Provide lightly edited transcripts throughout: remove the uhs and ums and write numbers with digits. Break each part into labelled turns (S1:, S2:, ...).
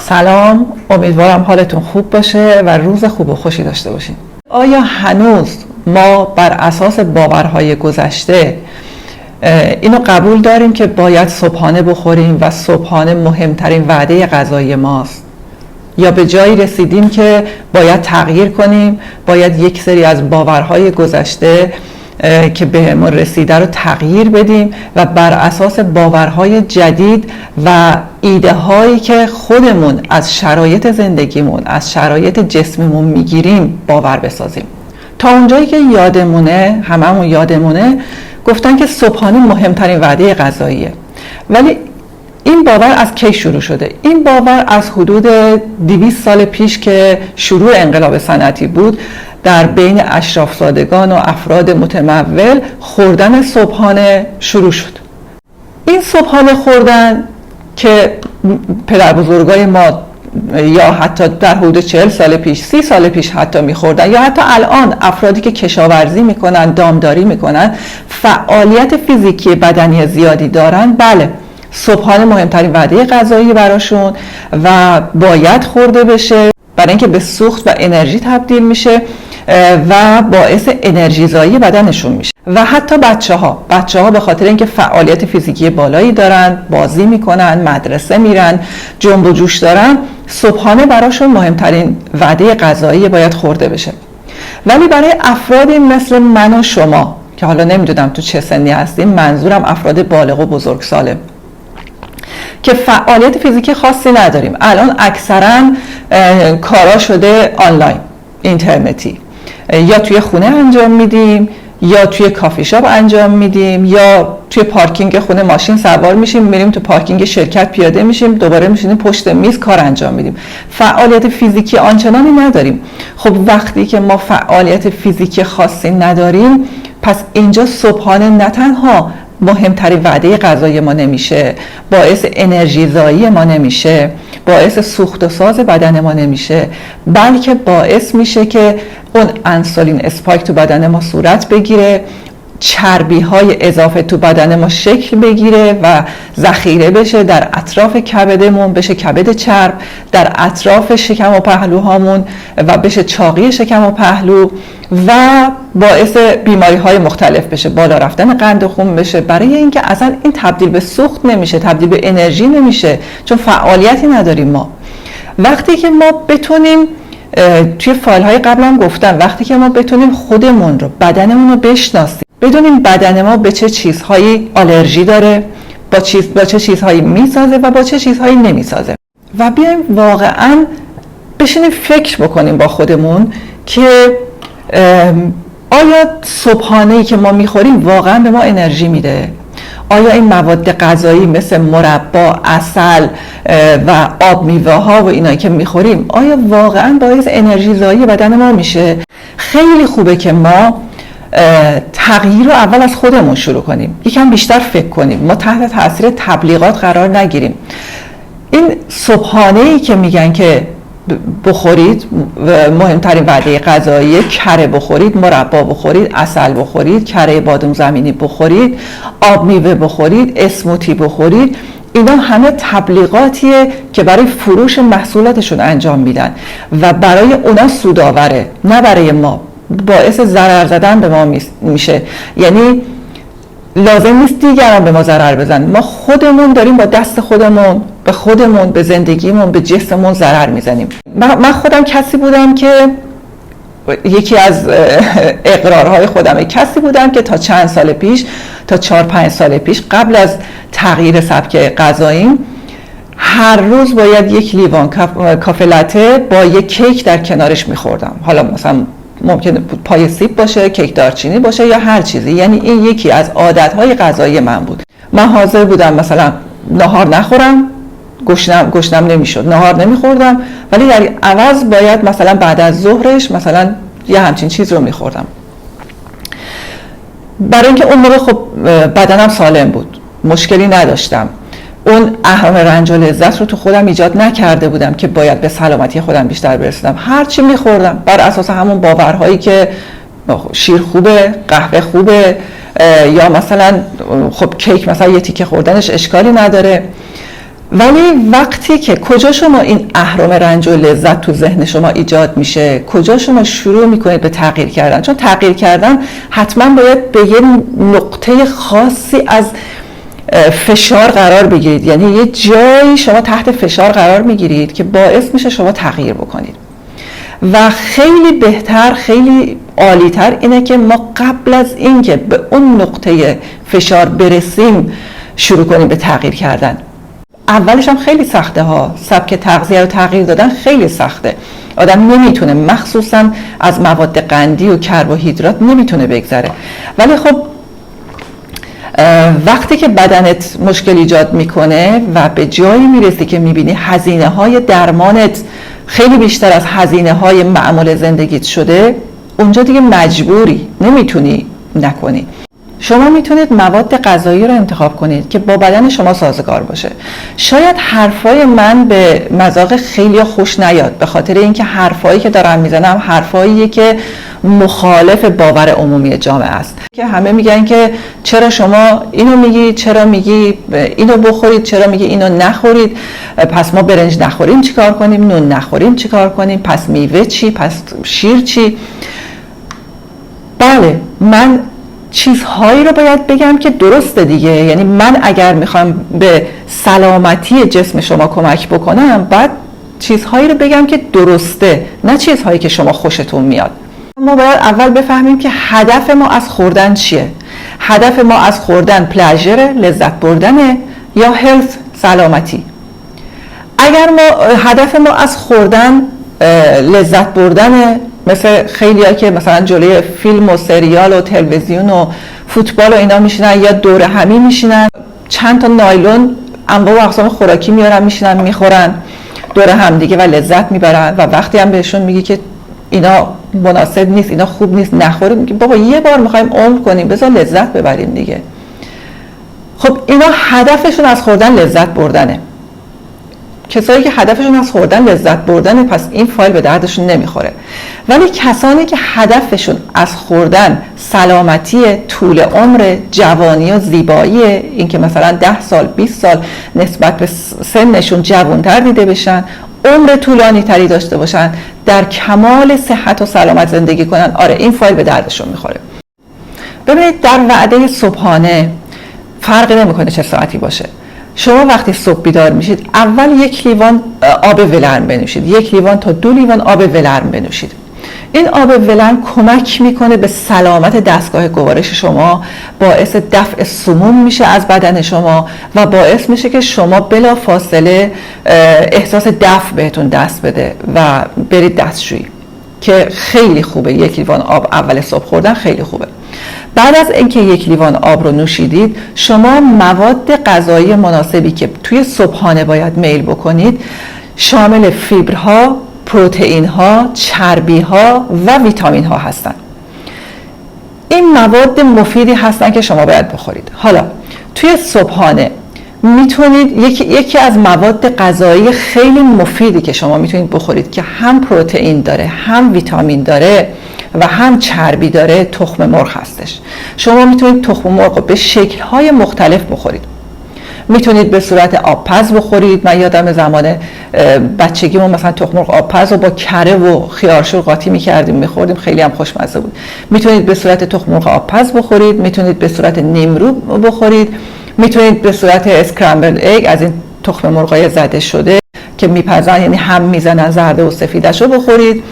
S1: سلام، امیدوارم حالتون خوب باشه و روز خوب و خوشی داشته باشین. آیا هنوز ما بر اساس باورهای گذشته اینو قبول داریم که باید صبحانه بخوریم و صبحانه مهمترین وعده غذایی ماست؟ یا به جایی رسیدیم که باید تغییر کنیم، باید یک سری از باورهای گذشته که به ما رسیده رو تغییر بدیم و بر اساس باورهای جدید و ایده هایی که خودمون از شرایط زندگیمون، از شرایط جسمیمون میگیریم باور بسازیم؟ تا اونجایی که یادمونه، هممون یادمونه، گفتن که صبحانه مهمترین وعده غذاییه. ولی این باور از کی شروع شده؟ این باور از حدود 200 سال پیش که شروع انقلاب صنعتی بود، در بین اشرافزادگان و افراد متمول خوردن صبحانه شروع شد. این صبحانه خوردن که پدر بزرگای ما یا حتی در حدود 40 سال پیش، 30 سال پیش حتی میخوردن، یا حتی الان افرادی که کشاورزی میکنن، دامداری میکنن، فعالیت فیزیکی بدنی زیادی دارن، بله، صبحانه مهمترین وعده غذایی براشون و باید خورده بشه، برای اینکه به سوخت و انرژی تبدیل میشه و باعث انرژی زایی بدنشون میشه. و حتی بچه ها به خاطر اینکه فعالیت فیزیکی بالایی دارن، بازی میکنن، مدرسه میرن، جنب و جوش دارن، صبحانه براشون مهمترین وعده غذایی باید خورده بشه. ولی برای افرادی مثل من و شما که حالا نمیدونم تو چه سنی هستیم، منظورم افراد بالغ و بزرگساله که فعالیت فیزیکی خاصی نداریم، الان اکثرا کارا شده آنلاین، اینترنتی، یا توی خونه انجام میدیم یا توی کافی شاپ انجام میدیم یا توی پارکینگ خونه ماشین سوار میشیم، میریم تو پارکینگ شرکت پیاده میشیم، دوباره میشینیم پشت میز کار انجام میدیم. فعالیت فیزیکی آنچنانی نداریم. خب وقتی که ما فعالیت فیزیکی خاصی نداریم، پس اینجا صبحانه نه تنها مهمترین وعده غذایی ما نمیشه، باعث انرژی زایی ما نمیشه، باعث سوخت و ساز بدن ما نمیشه، بلکه باعث میشه که اون انسولین اسپایک تو بدن ما صورت بگیره، چربی های اضافه تو بدن ما شکل بگیره و ذخیره بشه در اطراف کبدمون، بشه کبد چرب، در اطراف شکم و پهلوهامون و بشه چاقی شکم و پهلو و باعث بیماری های مختلف بشه، بالا رفتن قند خون بشه. برای اینکه اصلا این تبدیل به سوخت نمیشه، تبدیل به انرژی نمیشه، چون فعالیتی نداریم ما. وقتی که ما بتونیم، توی فایل های قبلم گفتم، وقتی که ما بتونیم خودمون رو، بدنمون رو بشناسیم، بدونیم بدن ما به چه چیزهایی آلرژی داره، با چه چیزهایی میسازه و با چه چیزهایی نمیسازه، و بیایم واقعا بشینیم فکر بکنیم با خودمون که آیا صبحانه‌ای که ما میخوریم واقعا به ما انرژی میده؟ آیا این مواد غذایی مثل مربا، عسل و آب میوه ها و اینایی که میخوریم آیا واقعا باعث انرژی زایی بدن ما میشه؟ خیلی خوبه که ما تغییر رو اول از خودمون شروع کنیم، یکم بیشتر فکر کنیم، ما تحت تاثیر تبلیغات قرار نگیریم. این صبحانه‌ای که میگن که بخورید، مهمترین وعده غذایی، کره بخورید، مربا بخورید، عسل بخورید، کره بادام زمینی بخورید، آب میوه بخورید، اسموتی بخورید، اینا همه تبلیغاتیه که برای فروش محصولاتشون انجام میدن و برای اونا سودآوره، نه برای ما، باعث ضرر زدن به ما میشه. یعنی لازم نیست دیگران به ما ضرر بزنن، ما خودمون داریم با دست خودمون به خودمون، به زندگیمون، به جسممون ضرر میزنیم. من خودم کسی بودم که یکی از اقرارهای خودم، کسی بودم که تا چند سال پیش، تا 4-5 سال پیش، قبل از تغییر سبک غذاییم، هر روز باید یک لیوان کافه لته با یک کیک در کنارش میخوردم. حالا مثلا ممکنه پای سیب باشه، کیک دارچینی باشه یا هر چیزی. یعنی این یکی از عادتهای غذایی من بود. من حاضر بودم مثلا نهار نخورم، گشنم نمیشد، نهار نمیخوردم، ولی در عوض باید مثلا بعد از ظهرش مثلا یه همچین چیز رو میخوردم، برای اینکه اون موقع خب بدنم سالم بود، مشکلی نداشتم، اون اهرام رنج و لذت رو تو خودم ایجاد نکرده بودم که باید به سلامتی خودم بیشتر برسیدم. هر چی میخوردم بر اساس همون باورهایی که شیر خوبه، قهوه خوبه، یا مثلا خب کیک مثلا یه تیکه خوردنش اشکالی نداره. ولی وقتی که کجا شما این اهرم رنج و لذت تو ذهن شما ایجاد میشه، کجا شما شروع میکنید به تغییر کردن، چون تغییر کردن حتما باید به یه نقطه خاصی از فشار قرار بگیرید، یعنی یه جایی شما تحت فشار قرار میگیرید که باعث میشه شما تغییر بکنید. و خیلی بهتر، خیلی عالیتر اینه که ما قبل از اینکه به اون نقطه فشار برسیم شروع کنیم به تغییر کردن. اولش هم خیلی سخته ها، سبک تغذیه رو تغییر دادن خیلی سخته، آدم نمیتونه، مخصوصا از مواد قندی و کربوهیدرات نمیتونه بگذره. ولی خب وقتی که بدنت مشکل ایجاد میکنه و به جایی میرسی که میبینی هزینه های درمانت خیلی بیشتر از هزینه های معمول زندگیت شده، اونجا دیگه مجبوری، نمیتونی نکنی. شما میتونید مواد غذایی رو انتخاب کنید که با بدن شما سازگار باشه. شاید حرفای من به مذاق خیلی خوش نیاد، به خاطر اینکه حرفایی که دارم میزنم حرفاییه که مخالف باور عمومی جامعه است، که همه میگن که چرا شما اینو میگی، چرا میگی اینو بخورید، چرا میگی اینو نخورید، پس ما برنج نخوریم چیکار کنیم، نون نخوریم چیکار کنیم، پس میوه چی، پس شیر چی. بله، من چیزهایی رو باید بگم که درسته دیگه، یعنی من اگر میخوام به سلامتی جسم شما کمک بکنم باید چیزهایی رو بگم که درسته، نه چیزهایی که شما خوشتون میاد. ما باید اول بفهمیم که هدف ما از خوردن چیه. هدف ما از خوردن پلژر، لذت بردنه، یا هلث، سلامتی. اگر ما هدف ما از خوردن لذت بردنه، مثل خیلی‌ها که مثلا جلوی فیلم و سریال و تلویزیون و فوتبال و اینا میشینن یا دور همی میشینن، چند تا نایلون انواع و اقسام خوراکی میارن میشینن میخورن دور هم دیگه و لذت میبرن، و وقتی هم بهشون میگی که اینا مناسب نیست، اینا خوب نیست، نخورید، میگی بابا یه بار میخوایم عمر کنیم، بذار لذت ببریم دیگه. خب اینا هدفشون از خوردن لذت بردنه. کسایی که هدفشون از خوردن لذت بردنه، پس این فایل به دردشون نمیخوره. ولی کسانی که هدفشون از خوردن سلامتی، طول عمر، جوانی و زیبایی، این که مثلا 10 سال 20 سال نسبت به سنشون جوانتر دیده بشن، عمر طولانی تری داشته باشن، در کمال صحت و سلامت زندگی کنن، آره این فایل به دردشون میخوره. ببینید در وعده صبحانه فرقی نمیکنه چه ساعتی باشه. شما وقتی صبح بیدار میشید اول 1 لیوان آب ولرم بنوشید، 1 لیوان تا 2 لیوان آب ولرم بنوشید. این آب ولرم کمک میکنه به سلامت دستگاه گوارش شما، باعث دفع سموم میشه از بدن شما و باعث میشه که شما بلا فاصله احساس دفع بهتون دست بده و برید دستشویی، که خیلی خوبه. 1 لیوان آب اول صبح خوردن خیلی خوبه. بعد از اینکه 1 لیوان آب رو نوشیدید، شما مواد غذایی مناسبی که توی صبحانه باید میل بکنید شامل فیبرها، پروتئین‌ها، چربی‌ها و ویتامین‌ها هستن. این مواد مفیدی هستن که شما باید بخورید. حالا توی صبحانه میتونید یکی از مواد غذایی خیلی مفیدی که شما میتونید بخورید که هم پروتئین داره، هم ویتامین داره و هم چربی داره، تخم مرغ هستش. شما میتونید تخم مرغ رو به شکل‌های مختلف بخورید. میتونید به صورت آبپز بخورید. من یادم زمان بچگیمون مثلا تخم مرغ آبپز رو با کره و خیارشور قاطی میکردیم میخوردیم، خیلی هم خوشمزه بود. میتونید به صورت تخم مرغ آبپز بخورید، میتونید به صورت نیمرو بخورید، میتونید به صورت اسکرامبل اگ، از این تخم مرغای زده شده که میپزن، یعنی هم میزنن زرده و سفیدش رو بخورید.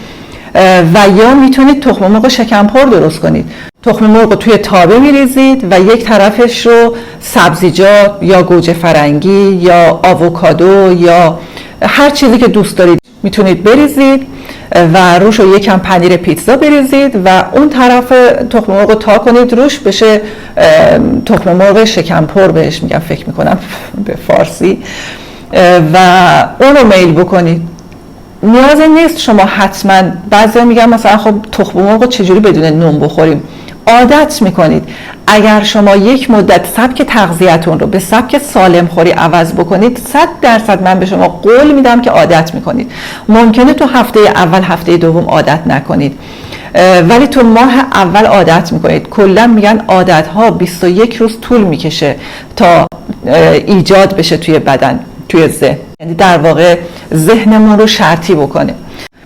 S1: و یا میتونید تخم مرغ شکمپر درست کنید. تخم مرغ رو توی تابه میریزید و یک طرفش رو سبزیجات یا گوجه فرنگی یا آووکادو یا هر چیزی که دوست دارید میتونید بریزید و روش رو یکم پنیر پیتزا بریزید و اون طرف تخم مرغ رو تا کنید روش بشه تخم مرغ شکمپر بهش میگم فکر میکنم به فارسی، و اون رو میل بکنید. نیازی نیست شما حتما، بعضیا میگن مثلا خب تخم مرغ چجوری بدون نون بخوریم. عادت میکنید. اگر شما یک مدت سبک تغذیه‌تون رو به سبک سالم خوری عوض بکنید، 100% من به شما قول میدم که عادت میکنید. ممکنه تو هفته اول، هفته دوم عادت نکنید، ولی تو ماه اول عادت میکنید. کلا میگن عادت‌ها 21 روز طول میکشه تا ایجاد بشه توی بدن، توی ذهن، یعنی در واقع ذهنمون رو شرطی بکنه.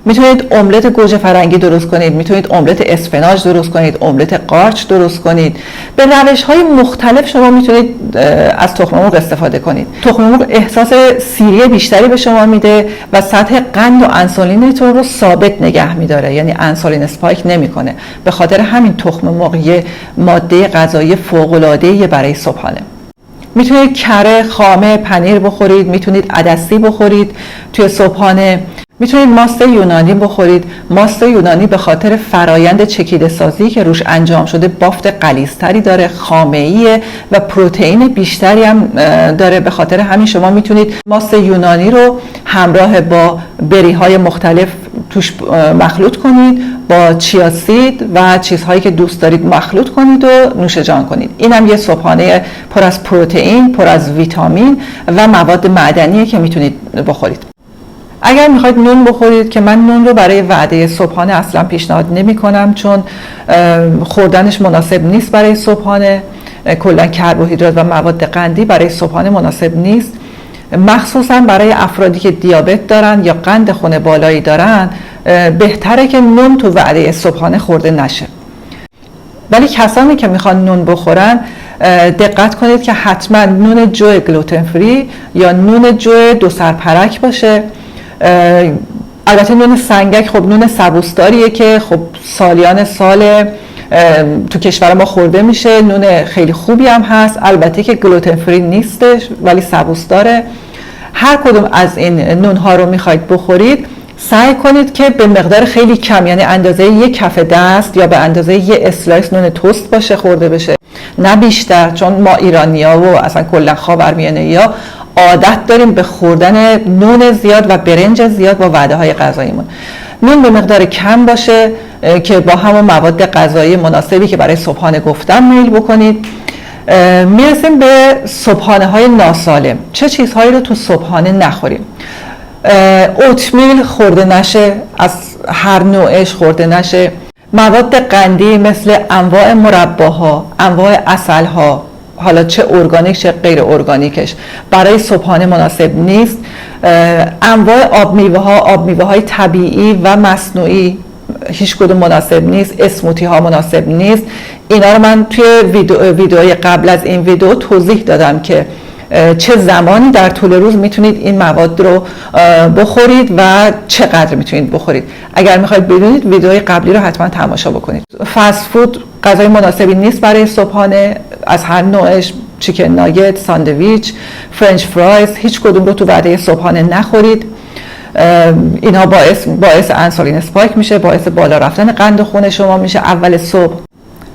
S1: میتونید املت گوجه فرنگی درست کنید، میتونید املت اسفناج درست کنید، املت قارچ درست کنید. به روش‌های مختلف شما میتونید از تخم مرغ استفاده کنید. تخم مرغ احساس سیری بیشتری به شما میده و سطح قند و انسولینتون رو ثابت نگه میداره، یعنی انسولین اسپایک نمیکنه. به خاطر همین تخم مرغ یه ماده غذایی فوق‌العاده‌ای برای صبحانه. میتونید کره، خامه، پنیر بخورید، میتونید عدسی بخورید توی صبحانه. میتونید ماست یونانی بخورید. ماست یونانی به خاطر فرایند چکیده سازی که روش انجام شده بافت غلیظتری داره، خامه‌ایه و پروتئین بیشتری هم داره. به خاطر همین شما میتونید ماست یونانی رو همراه با بری‌های مختلف توش مخلوط کنید، با چیا سید و چیزهایی که دوست دارید مخلوط کنید و نوش جان کنید. این هم یه صبحانه پر از پروتئین، پر از ویتامین و مواد معدنیه که میتونید بخورید. اگر میخواید نون بخورید، که من نون رو برای وعده صبحانه اصلا پیشنهاد نمی کنم، چون خوردنش مناسب نیست برای صبحانه. کلا کربوهیدرات و مواد قندی برای صبحانه مناسب نیست، مخصوصا برای افرادی که دیابت دارن یا قند خون بالایی دارن. بهتره که نون تو وعده صبحانه خورده نشه. ولی کسانی که میخوان نون بخورن دقت کنید که حتما نون جو گلوتن فری یا نون جو دو سرپرک باشه. البته نون سنگک خب نون سبوسداریه که خب سالیان سال تو کشور ما خورده میشه، نون خیلی خوبی هم هست. البته که گلوتن فری نیستش ولی سبوسداره. هر کدوم از این نون ها رو میخواید بخورید، سعی کنید که به مقدار خیلی کم، یعنی اندازه یک کف دست یا به اندازه یک اسلایس نون توست باشه خورده بشه، نه بیشتر. چون ما ایرانی‌ها و اصلا کلا خاورمیانه‌ای‌ها عادت داریم به خوردن نون زیاد و برنج زیاد با وعده‌های غذاییمون. نون به مقدار کم باشه که با همون مواد غذایی مناسبی که برای صبحانه گفتم میل بکنید. میرسیم به صبحانه های ناسالم. چه چیزهایی رو تو صبحانه نخوریم؟ اوتمیل خورده نشه، از هر نوعش خورده نشه. مواد قندی مثل انواع مرباها، انواع عسلها، حالا چه ارگانیک چه غیر ارگانیکش، برای صبحانه مناسب نیست. انواع آب میوه های طبیعی و مصنوعی هیچ کدوم مناسب نیست. اسموتی ها مناسب نیست. اینا رو من توی ویدئوی قبل از این ویدئو توضیح دادم که چه زمانی در طول روز میتونید این مواد رو بخورید و چقدر میتونید بخورید. اگر میخواید بدونید ویدئوی قبلی رو حتما تماشا بکنید. فست فود غذای مناسبی نیست برای صبحانه از هر نوعش. چیکن ناگت، ساندویچ، فرنچ فرایز، هیچ کدوم رو تو وعده صبحانه نخورید. اینا باعث انسولین اسپایک میشه، باعث بالا رفتن قند خون شما میشه اول صبح.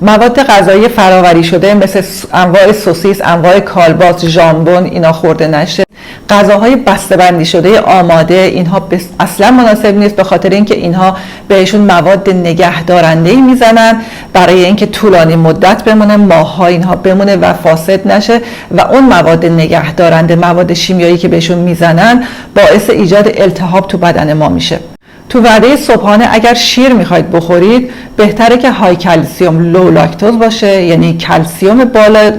S1: مواد غذایی فراوری شده مثل انواع سوسیس، انواع کالباس، ژامبون، اینا خورده نشه. غذاهای بسته‌بندی شده آماده، اینها اصلا مناسب نیست، به خاطر اینکه اینها بهشون مواد نگهدارنده‌ای میزنن برای اینکه طولانی مدت بمونه، ماه‌ها اینها بمونه و فاسد نشه و اون مواد نگهدارنده، مواد شیمیایی که بهشون میزنن باعث ایجاد التهاب تو بدن ما میشه. تو وعده صبحانه اگر شیر میخواید بخورید، بهتره که های کلسیوم لو لاکتوز باشه، یعنی کلسیوم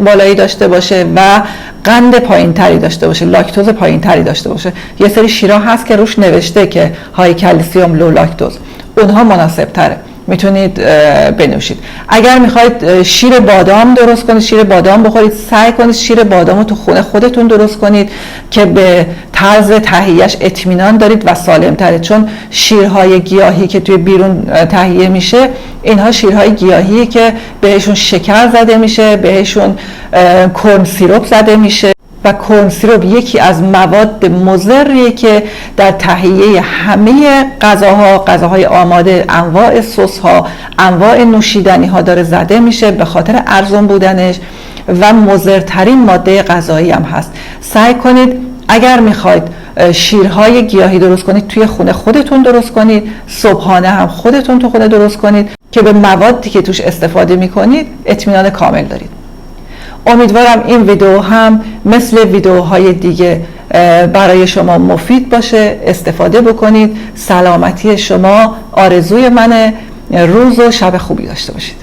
S1: بالایی داشته باشه و قند پایینتری داشته باشه، لاکتوز پایینتری داشته باشه. یه سری شیرها هست که روش نوشته که های کلسیوم لو لاکتوز، اونها مناسب تره، میتونید بنوشید. اگر میخواید شیر بادام درست کنید، شیر بادام بخورید، سعی کنید شیر بادام رو تو خونه خودتون درست کنید که به طرز تهیهش اطمینان دارید و سالم تره. چون شیرهای گیاهی که توی بیرون تهیه میشه، اینها شیرهای گیاهی که بهشون شکر زده میشه، بهشون کرن سیرپ زده میشه و کرن سیرپ یکی از مواد مضریه که در تهیه همه غذاهای آماده، انواع سس ها، انواع نوشیدنی ها داره زده میشه به خاطر ارزان بودنش و مضرترین ماده غذایی هم هست. سعی کنید اگر میخواید شیرهای گیاهی درست کنید توی خونه خودتون درست کنید، صبحانه هم خودتون تو خونه درست کنید که به موادی که توش استفاده میکنید اطمینان کامل دارید. امیدوارم این ویدیو هم مثل ویدیوهای دیگه برای شما مفید باشه، استفاده بکنید. سلامتی شما آرزوی منه. روز و شب خوبی داشته باشید.